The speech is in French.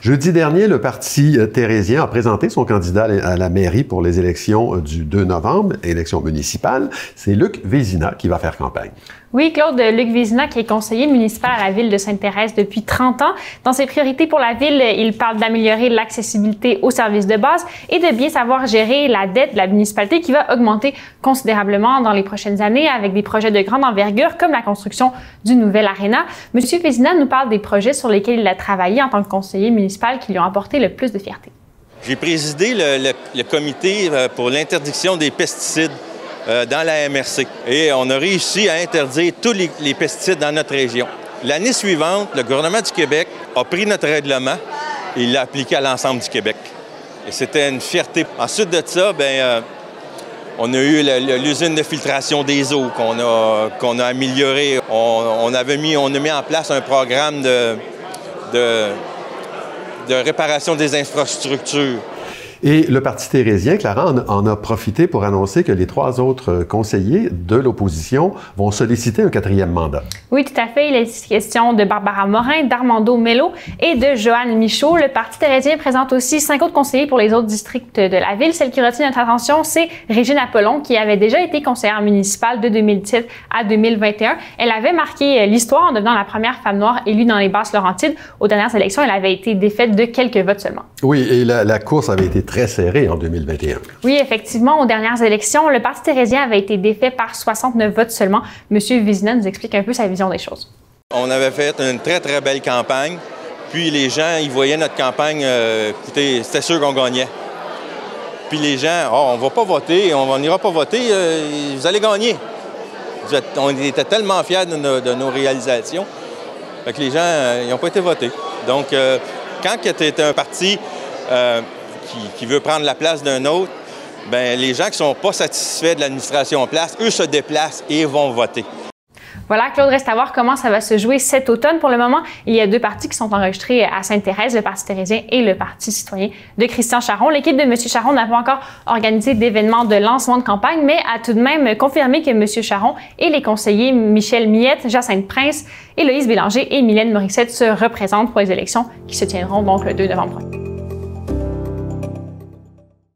Jeudi dernier, le Parti thérésien a présenté son candidat à la mairie pour les élections du 2 novembre, élections municipales. C'est Luc Vézina qui va faire campagne. Oui, Claude, Luc Vézina, qui est conseiller municipal à la ville de Sainte-Thérèse depuis 30 ans. Dans ses priorités pour la ville, il parle d'améliorer l'accessibilité aux services de base et de bien savoir gérer la dette de la municipalité qui va augmenter considérablement dans les prochaines années avec des projets de grande envergure comme la construction du nouvel aréna. Monsieur Vézina nous parle des projets sur lesquels il a travaillé en tant que conseiller municipal qui lui ont apporté le plus de fierté. J'ai présidé le comité pour l'interdiction des pesticides dans la MRC. Et on a réussi à interdire tous les pesticides dans notre région. L'année suivante, le gouvernement du Québec a pris notre règlement et il l'a appliqué à l'ensemble du Québec. Et c'était une fierté. Ensuite de ça, on a eu l'usine de filtration des eaux qu'on a améliorée. On a mis en place un programme de réparation des infrastructures. Et le Parti thérésien, Clara, en a profité pour annoncer que les 3 autres conseillers de l'opposition vont solliciter un 4e mandat. Oui, tout à fait. Il est question de Barbara Morin, d'Armando Mello et de Joanne Michaud. Le Parti thérésien présente aussi 5 autres conseillers pour les autres districts de la ville. Celle qui retient notre attention, c'est Régine Apollon, qui avait déjà été conseillère municipale de 2017 à 2021. Elle avait marqué l'histoire en devenant la première femme noire élue dans les Basses-Laurentides. Aux dernières élections, elle avait été défaite de quelques votes seulement. Oui, et la course avait été très serré en 2021. Oui, effectivement, aux dernières élections, le Parti thérésien avait été défait par 69 votes seulement. Monsieur Vézina nous explique un peu sa vision des choses. On avait fait une très, très belle campagne. Puis les gens, ils voyaient notre campagne, écoutez, c'était sûr qu'on gagnait. Puis les gens, on ne va pas voter, on n'ira pas voter, vous allez gagner. On était tellement fiers de nos réalisations que les gens, ils n'ont pas été votés. Donc, quand tu es un parti qui veut prendre la place d'un autre, les gens qui ne sont pas satisfaits de l'administration en place, eux se déplacent et vont voter. Voilà, Claude, reste à voir comment ça va se jouer cet automne. Pour le moment, il y a 2 partis qui sont enregistrés à Sainte-Thérèse, le Parti thérésien et le Parti citoyen de Christian Charron. L'équipe de M. Charron n'a pas encore organisé d'événements de lancement de campagne, mais a tout de même confirmé que M. Charron et les conseillers Michel Miette, Jacinthe Prince, Héloïse Bélanger et Mylène Morissette se représentent pour les élections qui se tiendront donc le 2 novembre prochain.